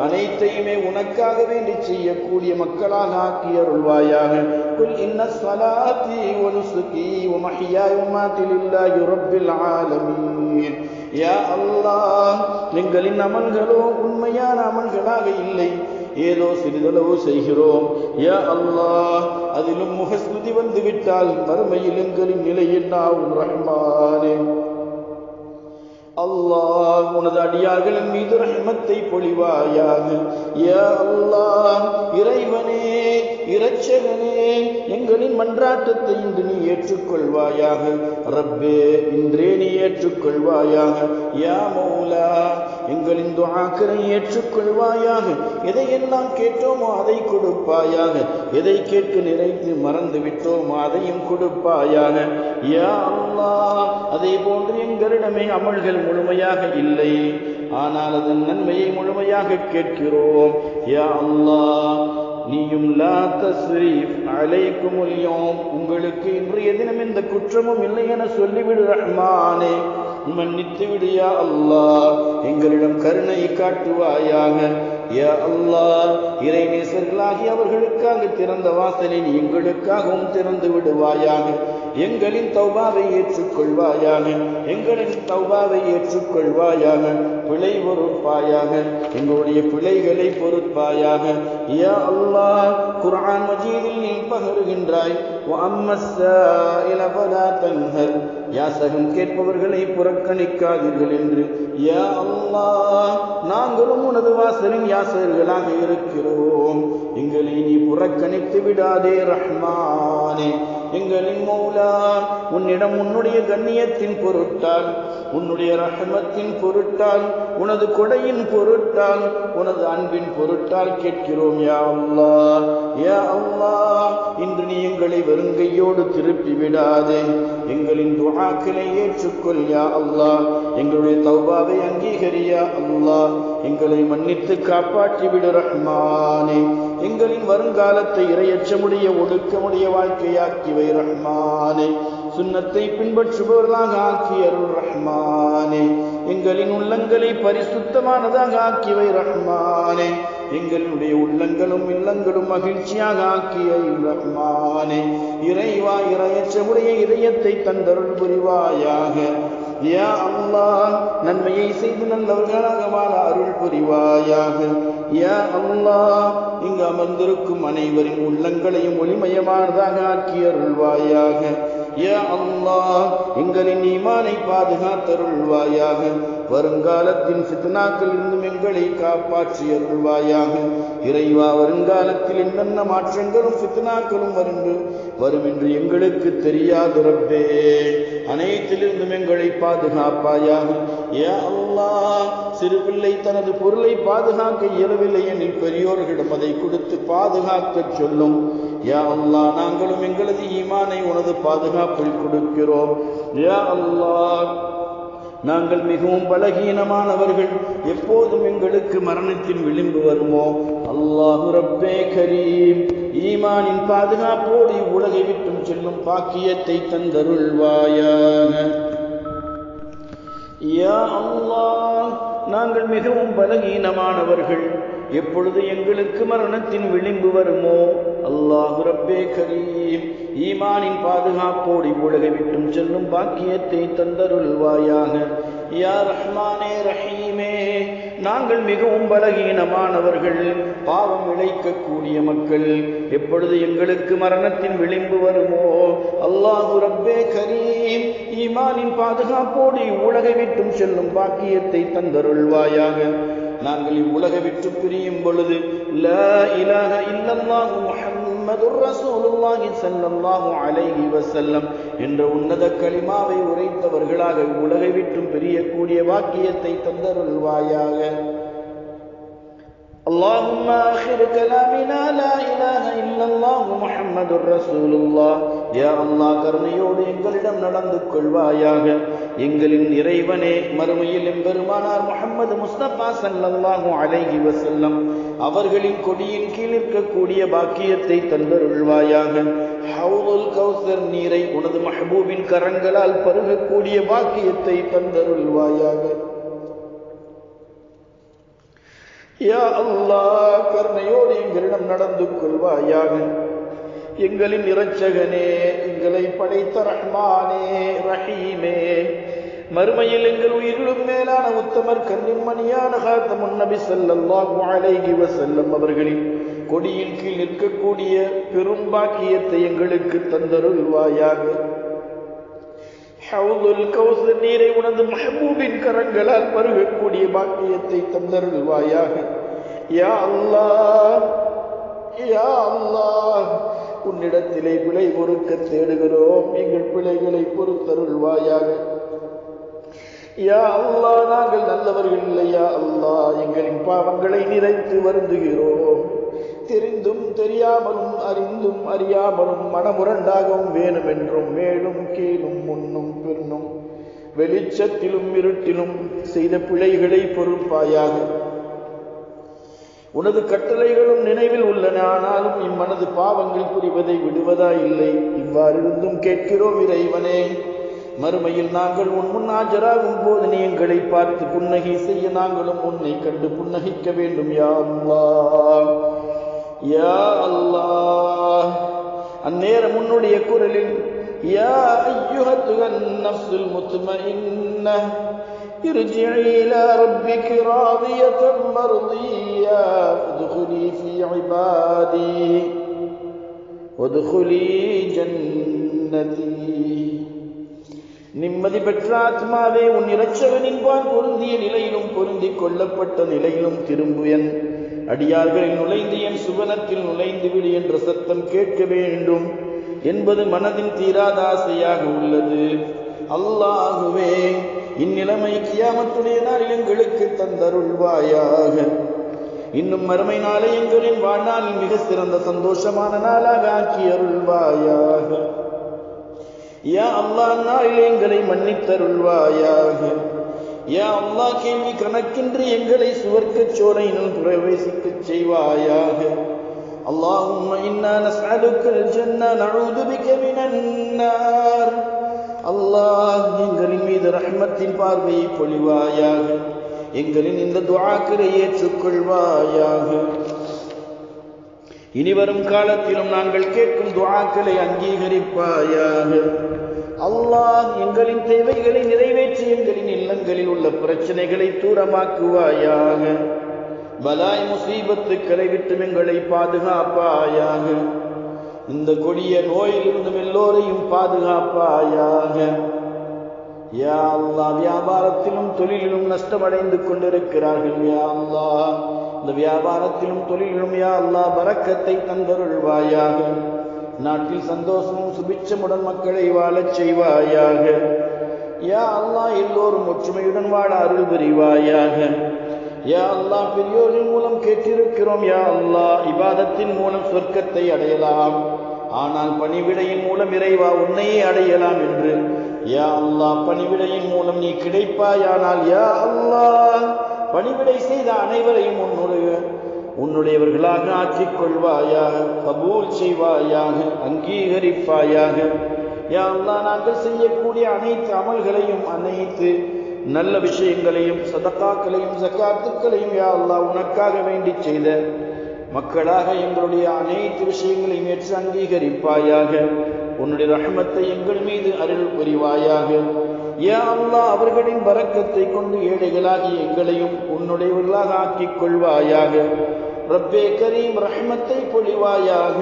Speaker 1: அனைத்தையுமே உனக்காக வேண்டி செய்யக்கூடிய மக்களாக ஆக்கி அருள்வாயாக. குல் இன்ன ஸலாத்தி வ நுஸ்கி வ மஹ்யாய வ மமாத்தி லில்லாஹி ரப்பில் ஆலமீன். யா அல்லாஹ் எங்களின் அமல்களோ உண்மையான அமல்களாக இல்லை, ஏதோ சிறிதளவு செய்கிறோம். யா அல்லாஹ் அதிலும் முகஸ்துதி வந்துவிட்டால் மறுமையில் எங்களின் நிலை என்னாகும் ரஹ்மானே. அல்லாஹ் உனது அடியார்களின் மீது ரஹ்மத்தை பொழிவாயாக. யா அல்லாஹ் இறைவனே இரட்சகனே எங்களின் மன்றாட்டத்தை இன்று நீ ஏற்றுக்கொள்வாயாக. ரப்பே இன்றே நீ ஏற்றுக்கொள்வாயாக. யா மௌலா எங்களின் துஆக்களை ஏற்றுக்கொள்வாயாக. எதையெல்லாம் கேட்டோமோ அதை கொடுப்பாயாக. எதை கேட்க நினைத்து மறந்து விட்டோமோ அதையும் கொடுப்பாயாக. யா அல்லாஹ் அதே போன்று எங்களிடமே அமல்கள் முழுமையாக இல்லை, ஆனால் அதன் நன்மையை முழுமையாக கேட்கிறோம். யா அல்லாஹ் நீயும் லா தஸ்ரீஃப் அலைக்குமுல் யௌம் உங்களுக்கு இன்றைய தினம் எந்த குற்றமும் இல்லை என சொல்லிவிடு ரஹ்மானே. மன்னித்து விடு யா அல்லாஹ், எங்களிடம் கருணை காட்டுவாயாக. யா அல்லாஹ் இறை நேசர்களாகி அவர்களுக்காக திறந்த வாசலை நீ எங்களுக்காகவும் திறந்து விடுவாயாக. எங்களின் தௌபாவை ஏற்றுக்கொள்வாயாக. எங்களின் தௌபாவை ஏற்றுக்கொள்வாயாக. பிழை பொறுப்பாயாக. எங்களுடைய பிழைகளை பொறுப்பாயாக. யா அல்லாஹ் குர்ஆன் மஜீதில் நீ பகருகின்றாய். وَأَمَّا السَّائِلَ فَلَا تَنْهَرْ யாசகம் கேட்பவர்களை புறக்கணிக்காதீர்கள் என்று. யா அல்லாஹ் நாங்களும் உனது வாசலின் யாசகர்களாக இருக்கிறோம். எங்களை நீ புறக்கணித்து விடாதே ரஹ்மானே. எங்களின் மௌலா உன்னிடம் உன்னுடைய கண்ணியத்தின் பொருட்டால், உன்னுடைய ரஹமத்தின் பொருட்டால், உனது கொடையின் பொருட்டால், உனது அன்பின் பொருட்டால் கேட்கிறோம் யா அல்லாஹ். யா அல்லாஹ், இன்று நீ எங்களை வெறுங்கையோடு திருப்பி விடாதே. எங்களின் துஆக்களை ஏற்றுக்கொள் யா அல்லாஹ். எங்களுடைய தௌபாவை அங்கீகரி யா அல்லாஹ். எங்களை மன்னித்து காப்பாற்றி விடு ரஹ்மானே. எங்களின் வருங்காலத்தை இறையச்சமுடைய ஒடுக்கமுடைய வாழ்க்கையாக்கிவை ரஹ்மானே. சுன்னத்தை பின்பற்றுபவர்களாக ஆக்கி அருள் ரஹ்மானே. எங்களின் உள்ளங்களை பரிசுத்தமானதாக ஆக்கிவை ரஹ்மானே. எங்களுடைய உள்ளங்களும் இல்லங்களும் மகிழ்ச்சியாக ஆக்கிய ரஹ்மானே. இறைவா, இறையச்சமுடைய இதயத்தை தந்தருள் புரிவாயாக யா அல்லாஹ். நன்மையை செய்து நல்லவர்களாக வாழ அருள் புரிவாயாக யா அல்லாஹ். இங்கு அமர்ந்திருக்கும் அனைவரின் உள்ளங்களையும் ஒளிமயமானதாக ஆக்கி அருள்வாயாக யா அல்லாஹ். எங்களின் ஈமானை பாதுகாத்தருள்வாயாக. வருங்காலத்தின் ஃபித்னாக்கள் இருந்தும் எங்களை காப்பாற்றி அருள்வாயாக இறைவா. வருங்காலத்தில் என்னென்ன மாற்றங்களும் ஃபித்னாக்களும் வரும் என்று எங்களுக்கு தெரியாது ரப்பே. அனைத்திலிருந்தும் எங்களை பாதுகாப்பாயாக யா அல்லாஹ். சிறு பிள்ளை தனது பொருளை பாதுகாக்க இயலவில்லை எனில் பெரியோர்களிடம் அதை கொடுத்து பாதுகாக்க சொல்லும் யா அல்லாஹ். நாங்களும் எங்களது ஈமானை உனது பாதுகாப்பில் கொடுக்கிறோம் யா அல்லாஹ். நாங்கள் மிகவும் பலகீனமானவர்கள். எப்போதும் எங்களுக்கு மரணத்தின் விளிம்பு வருமோ அல்லாஹு ரப்பே கரீம். ஈமானின் பாதுகாப்போடு உலகை விட்டும் செல்லும் பாக்கியத்தை தந்தருள்வாயாக யா அல்லாஹ். நாங்கள் மிகவும் பலகீனமானவர்கள். எப்பொழுது எங்களுக்கு மரணத்தின் விளிம்பு வருமோ அல்லாஹு ரப்பே கரீம். ஈமானின் பாதுகாப்போடு உலகை விட்டும் செல்லும் பாக்கியத்தை தந்தருள்வாயாக யா ரஹ்மானே ரஹீமே. நாங்கள் மிகவும் பலகீனமானவர்கள், பாவம் இழைக்கக்கூடிய மக்கள். எப்பொழுது எங்களுக்கு மரணத்தின் விளிம்பு வருமோ அல்லாஹு ரப்பே கரீம். ஈமானின் பாதுகாப்போடு உலகை விட்டும் செல்லும் பாக்கியத்தை தந்தருள்வாயாக. நாங்கள் இவ்வுலகை விட்டு பிரியும் பொழுது லா இலாஹ இல்லல்லாஹு முஹம்மதுர் ரசூலுல்லாஹி ஸல்லல்லாஹு அலைஹி வஸல்லம் என்ற உன்னத கலிமாவை உரைத்தவர்களாக உலகை விட்டும் பிரியக்கூடிய வாக்கியத்தை தந்தருள்வாயாக. اللهم آخر كلامنا لا إله إلا الله محمد رسول الله. யா அல்லாஹ், கருணையோடு எங்களிடம் நடந்து கொள்வாயாக. எங்களின் இறைவனே, மறுமையில் எம்பெருமானார் முஹம்மது முஸ்தபா ஸல்லல்லாஹு அலைஹி வஸல்லம் அவர்களின் கொடியின் கீழ் இருக்கக்கூடிய பாக்கியத்தை தந்தருள்வாயாக. ஹவுதுல் கௌசர் நீரை உனது மஹ்பூபின் கரங்களால் பருகக்கூடிய பாக்கியத்தை தந்தருள்வாயாக யா அல்லாஹ். கருணையோடு எங்களிடம் நடந்து கொள்வாயாக. எங்களின் இரட்சகனே, எங்களை படைத்த ரஹ்மானே ரஹீமே, மறுமையில் எங்கள் உயிரிலும் மேலான உத்தமர் கன்னிமணியான காத்தமுன் நபி ஸல்லல்லாஹு அலைஹி வஸல்லம் அவர்களின் கொடியின் கீழ் நிற்கக்கூடிய பெரும் பாக்கியத்தை எங்களுக்கு தந்தருள்வாயாக. ஹவுதுல் கௌசர் நீரை உனது மஹ்பூபின் கரங்களால் பருகக்கூடிய பாக்கியத்தை தந்தருள்வாயாக யா அல்லாஹ். யா அல்லாஹ், உன்னிடத்திலே பிழை பொறுக்க தேடுகிறோம். எங்கள் பிழைகளை பொறுத்தருள்வாயாக யா அல்லாஹ். நாங்கள் நல்லவர்கள் இல்லையா அல்லாஹ். எங்களின் பாவங்களை நிறைத்து வருந்துகிறோம். தெரிந்தும் தெரியாமலும் அறிந்தும் அறியாமலும் மனமுரண்டாகவும் வேணுமென்றும் மேலும் கீழும் முன்னும் பின்னும் வெளிச்சத்திலும் இருட்டிலும் செய்த பிழைகளை பொறுப்பாயாக. உனது கட்டளைகளும் நினைவில் உள்ளன, ஆனாலும் இம்மனது பாவங்கள் புரிவதை விடுவதா இல்லை. இவ்வாறு இருந்தும் கேட்கிறோம் இறைவனே. மறுமையில் நாங்கள் உன் முன் ஆஜராகும் போது நீ எங்களை பார்த்து புன்னகை செய்ய நாங்களும் உன்னை கண்டு புன்னகிக்க வேண்டும் யா அல்லாஹ். யா அல்லாஹ், அந்நேரம் உன்னுடைய குரலில் யா அய்யுஹத்துகன் நஃப்ஸுல் முத்மஇன்னஹ் ارجعي إلى ربك راضية مرضية فادخلي في عبادي وادخلي جنتي. நிம்மதி பெற்ற ஆத்மாவே, உன் இரட்சகனின் பால் பொருந்திய நிலையிலும் பொருந்திக் கொள்ளப்பட்ட நிலையிலும் திரும்பு. என் அடியார்களில் நுழைந்து என் சுவனத்தில் நுழைந்து விடு என்ற சத்தம் கேட்க வேண்டும். என்பது மனதின் தீராத ஆசையாக உள்ளது. அல்லாஹுவே, இந்நிலைமை கியாமத்துடைய நாளில் எங்களுக்கு தந்தருள்வாயாக. இன்னும் மறுமை நாளை எங்களின் வாழ்நாளில் மிக சிறந்த சந்தோஷமான நாளாக ஆக்கி அருள்வாயாக. யா அல்லாஹ், நாளில் எங்களை மன்னித்தருள்வாயாக. யா அல்லாஹ், கேள்வி கணக்கின்றி எங்களை சுவர்க்கச் சோலையினுள் பிரவேசிக்கச் செய்வாயாக. அல்லாஹும்ம இன்னா நஸ்அலுக்கல் ஜன்னah நஊது பிக மினன் நார். அல்லாஹ், எங்களின் மீது ரஹ்மத்தின் பார்வையை பொழிவாயாக. எங்களின் இந்த துஆக்களை ஏற்றுக்கொள்வாயாக. இனிவரும் காலத்திலும் நாங்கள் கேட்கும் துஆக்களை அங்கீகரிப்பாயாக. அல்லாஹ், எங்களின் தேவைகளை நிறைவேற்றி எங்களின் இல்லங்களில் உள்ள பிரச்சனைகளை தூரமாக்குவாயாக. பலாய் முசீபத்துக்களை விட்டு எங்களை பாதுகாப்பாயாக. இந்த கொடிய நோயிலிருந்தும் எல்லோரையும் பாதுகாப்பாயாக. யா அல்லாஹ், வியாபாரத்திலும் தொழிலிலும் நஷ்டமடைந்து கொண்டிருக்கிறார்கள். யா அல்லாஹ், இந்த வியாபாரத்திலும் தொழிலிலும் யா அல்லாஹ் பரக்கத்தை தந்தருள்வாயாக. நாட்டில் சந்தோஷமும் சுபிட்சமுடன் மக்களை வாழச் செய்வாயாக. யா அல்லாஹ், எல்லோரும் ஒற்றுமையுடன் வாழ அருள் புரிவாயாக. யா அல்லாஹ், பெரியோரின் மூலம் கேட்டிருக்கிறோம். யா அல்லாஹ், இபாதத்தின் மூலம் சொர்க்கத்தை அடையலாம், ஆனால் பணிவிடையின் மூலம் இறைவா உன்னையே அடையலாம் என்று. யா அல்லாஹ், பணிவிடையின் மூலம் நீ கிடைப்பாயானால் யா அல்லாஹ், பணிவிடை செய்த அனைவரையும் உன்னுடையவர்களாக ஆக்கிக் கொள்வாயாக. கபூல் செய்வாயாக, அங்கீகரிப்பாயாக. யா அல்லாஹ், நாங்கள் செய்யக்கூடிய அனைத்து அமல்களையும், அனைத்து நல்ல விஷயங்களையும், சதகாக்களையும், ஜகாத்துக்களையும் யா அல்லாஹ் உனக்காக வேண்டி செய்த மக்களாக எங்களுடைய அனைத்து விஷயங்களையும் ஏற்று அங்கீகரிப்பாயாக. உன்னுடைய ரஹ்மத்தை எங்கள் மீது அருள் புரிவாயாக. யா அல்லாஹ், அவர்களின் பரக்கத்தை கொண்டு ஏழைகளாகி எங்களையும் உன்னுடையவர்களாக ஆக்கிக் கொள்வாயாக. ரப்பே கரீம், ரஹ்மத்தை பொழிவாயாக.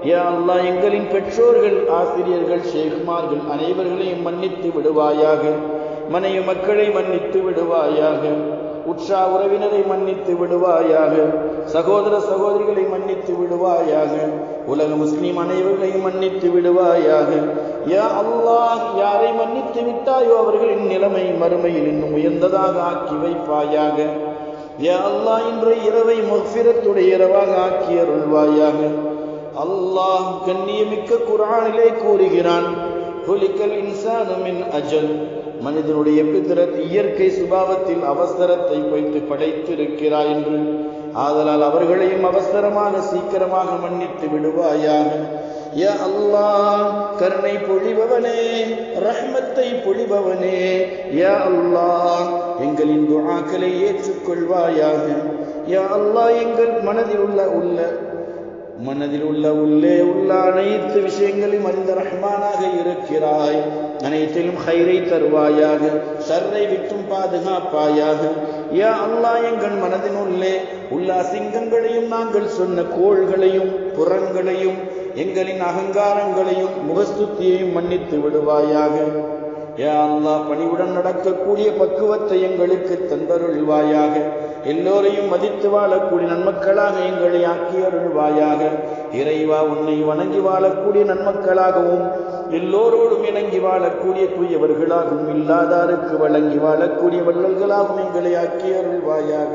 Speaker 1: யா அல்லாஹ், எங்களின் பெற்றோர்கள், ஆசிரியர்கள், ஷேக்மார்கள் அனைவர்களையும் மன்னித்து விடுவாயாக. மனைவி மக்களை மன்னித்து விடுவாயாக. உற்சா உறவினரை மன்னித்து விடுவாயாக. சகோதர சகோதரிகளை மன்னித்து விடுவாயாக. உலக முஸ்லிம் அனைவர்களையும் மன்னித்து விடுவாயாக. யா அல்லாஹ், யாரை மன்னித்து விட்டாயோ அவர்களின் நிலைமை மறுமையில் இன்னும் உயர்ந்ததாக ஆக்கி வைப்பாயாக. யா அல்லாஹ், இன்றைய இரவை மக்ஃபிரத்துடைய இரவாக ஆக்கி அருள்வாயாக. அல்லாஹ் கண்ணியமிக்க குர்ஆனிலே கூறுகிறான், குலிகல் இன்சானு மின் அஜல். மனிதனுடைய பித்ரத், இயற்கை சுபாவத்தில் அவசரத்தை வைத்து படைத்திருக்கிறாய் என்று. ஆதலால் அவர்களையும் அவசரமாக சீக்கிரமாக மன்னித்து விடுவாயாக. யா அல்லாஹ், கருணை பொழிபவனே, ரஹ்மத்தை பொழிபவனே, யா அல்லாஹ், எங்களின் துஆக்களை ஏற்றுக்கொள்வாயாக. யா அல்லாஹ், எங்கள் மனதில் உள்ளே உள்ள அனைத்து விஷயங்களையும் அறிந்த ரஹ்மானாக இருக்கிறாய். அனைத்திலும் ஹைரை தருவாயாக, ஷர்ரை விட்டும் பாதுகாப்பாயாக. யா அல்லாஹ், எங்கள் மனதின் உள்ளே உள்ள அசிங்கங்களையும், நாங்கள் சொன்ன கோள்களையும், புறங்களையும், எங்களின் அகங்காரங்களையும், முகஸ்துதியையும் மன்னித்து விடுவாயாக. யா அல்லாஹ், பணிவுடன் நடக்கக்கூடிய பக்குவத்தை எங்களுக்கு தந்தருள்வாயாக. எல்லோரையும் மதித்து வாழக்கூடிய நன்மக்களாக எங்களை ஆக்கி அருள்வாயாக. இறைவா, உன்னை வணங்கி வாழக்கூடிய நன்மக்களாகவும், எல்லோரோடும் இணங்கி வாழக்கூடிய தூயவர்களாகவும், இல்லாதாருக்கு வழங்கி வாழக்கூடிய வள்ளல்களாகவும் எங்களை ஆக்கி அருள்வாயாக.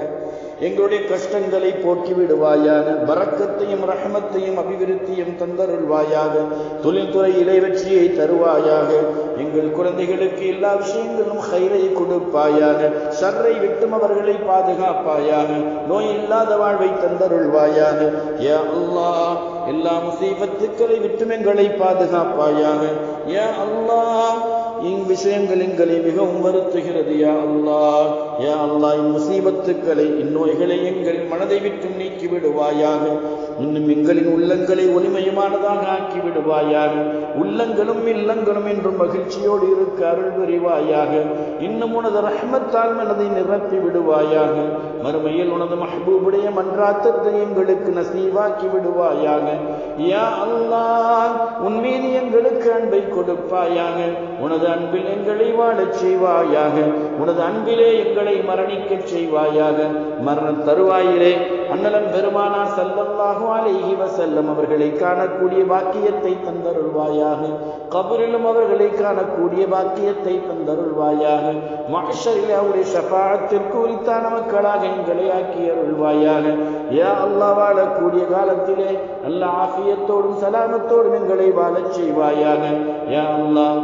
Speaker 1: எங்களுடைய கஷ்டங்களை போக்கி விடுவாயாக. பரக்கத்தையும் ரஹமத்தையும் அபிவிருத்தியும் தந்தருள்வாயாக. தொழில்துறையிலே வெற்றியை தருவாயாக. எங்கள் குழந்தைகளுக்கு எல்லா விஷயங்களும் ஹைரை கொடுப்பாயாக. ஷர்ரை விட்டும் அவர்களை பாதுகாப்பாயாக. நோய் இல்லாத வாழ்வை தந்தருள்வாயாக. யா அல்லாஹ், எல்லா முசீபத்துக்களை விட்டும் எங்களை பாதுகாப்பாயாக. யா அல்லாஹ், விஷயங்கள் எங்களை மிகவும் வருத்துகிறது. யா அல்லாஹ், யா அல்லாஹ், முசீபத்துக்களை, இந்நோய்களை எங்கள் மனதை விட்டு நீக்கி விடுவாயாக. இன்னும் எங்களின் உள்ளங்களை ஒளிமயமானதாக ஆக்கி விடுவாயாக. உள்ளங்களும் இல்லங்களும் என்றும் மகிழ்ச்சியோடு இருக்க அருள் புரிவாயாக. இன்னும் உனது ரஹ்மத்தால் மனதை நிரப்பி விடுவாயாக. மறுமையில் உனது மஹ்பூபுடைய மன்றாத்தத்தை எங்களுக்கு நசீவாக்கி விடுவாயாக. யா அல்லாஹ், உன் மீது எங்களுக்கு அன்பை கொடுப்பாயாக. உனது அன்பில் எங்களை வாழச் செய்வாயாக. உனது அன்பிலே எங்களை மரணிக்கச் செய்வாயாக. மரண தருவாயிலே அண்ணலம் பெருமானார் ஸல்லல்லாஹு அலைஹி வஸல்லம் அவர்களை காணக்கூடிய பாக்கியத்தை தந்தருள்வாயாக. கபரிலும் அவர்களை காணக்கூடிய பாக்கியத்தை தந்தருள்வாயாக. மஹ்ஷரிலே அவருடைய ஷஃபாஅத்திற்கு உரித்தான மக்களாக எங்களை ஆக்கி அருள்வாயாக. யா அல்லாஹ், வாழக்கூடிய காலத்திலே நல்ல ஆஃபியத்தோடும் சலாமத்தோடும் எங்களை வாழச் செய்வாயாக. யா அல்லாஹ்,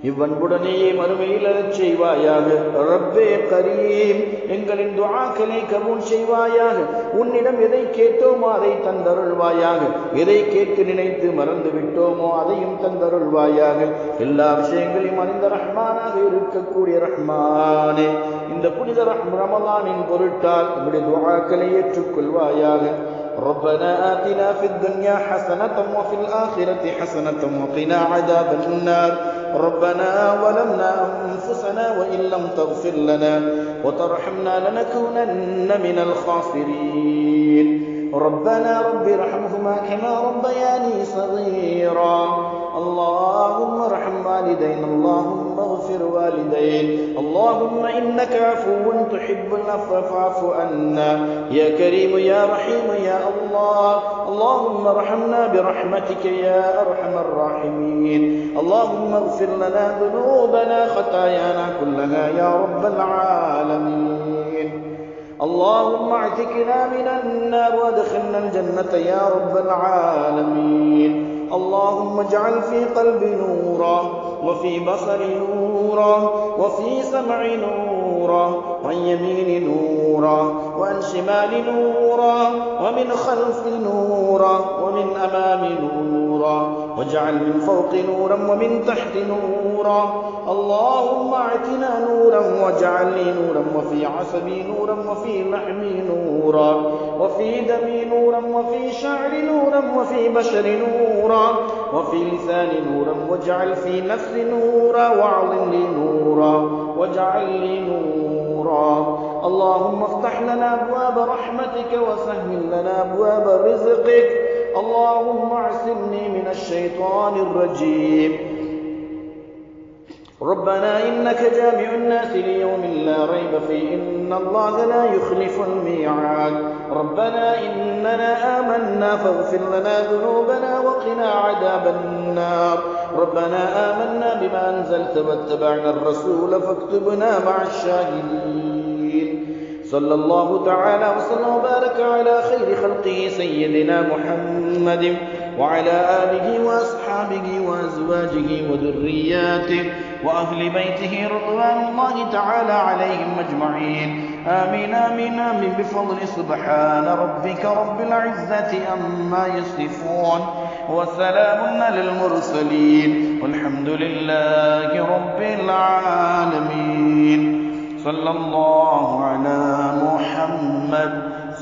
Speaker 1: இவ்வன்புடனேயே மறுமையில் அழச் செய்வாயாக. ரப்பே கரீம், எங்களின் துஆக்களை கபூல் செய்வாயாக. உன்னிடம் எதை கேட்டோமோ அதை தந்தருள்வாயாக. எதை கேட்க நினைத்து மறந்து விட்டோமோ அதையும் தந்தருள்வாயாக. எல்லா விஷயங்களையும் அறிந்த ரஹ்மானாக இருக்கக்கூடிய ரஹ்மானே, இந்த புனித ரமலானின் பொருட்டால் உங்களுடைய துஆக்களை ஏற்றுக்கொள்வாயாக. ربنا آتنا في الدنيا حسنة وفي الآخرة حسنة وقنا عذاب النار. ربنا ظلمنا أنفسنا وإن لم تغفر لنا وترحمنا لنكونن من الخاسرين. ربنا رب ارحمهما كما ربياني صغيرا. اللهم ارحم والدينا، اللهم اغفر والدين، اللهم إنك عفو تحب العفو فاعف عنا يا كريم يا رحيم يا الله. اللهم ارحمنا برحمتك يا أرحم الراحمين. اللهم اغفر لنا ذنوبنا خطايانا كلها يا رب العالمين. اللهم اعتقنا من النار وادخلنا الجنة يا رب العالمين. اللهم اجعل في قلبي نورا وفي بصري نورا وفي سمعي نورا وعن يميني نورا وعن شمالي نورا ومن خلفي نورا ومن أمامي نورا واجعل من فوق نورا ومن تحت نورا. اللهم اعتنا نورا واجعل لي نورا وفي عصبي نورا وفي لحمي نورا وفي دمي نورا وفي شعري نورا وفي بشري نورا وفي لساني نورا واجعل في نفسي نورا واعظم لي نورا واجعل لي نورا. اللهم افتح لنا أبواب رحمتك وسهل لنا أبواب رزقك. اللهم اعصمني من الشيطان الرجيم. ربنا إنك جامع الناس ليوم لا ريب فيه إن الله لا يخلف الميعاد. ربنا إننا آمنا فاغفر لنا ذنوبنا وقنا عذاب النار. ربنا آمنا بما أنزلت واتبعنا الرسول فاكتبنا مع الشاهدين. صلى الله تعالى وسلم وبارك على خير خلقه سيدنا محمد وعلى آله وأصحابه وأزواجه وذرياته وأهل بيته رضوان الله تعالى عليهم أجمعين. آمين آمين آمين بفضل سبحان ربك رب العزة عما يصفون وسلام على المرسلين والحمد لله رب العالمين. صلى الله على محمد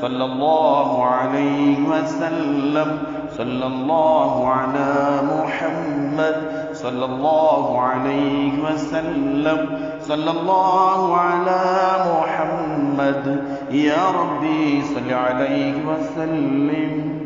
Speaker 1: صلى الله عليه وسلم. صلى الله على محمد صلى الله عليه وسلم. صلى الله على محمد يا ربي صل عليه وسلم.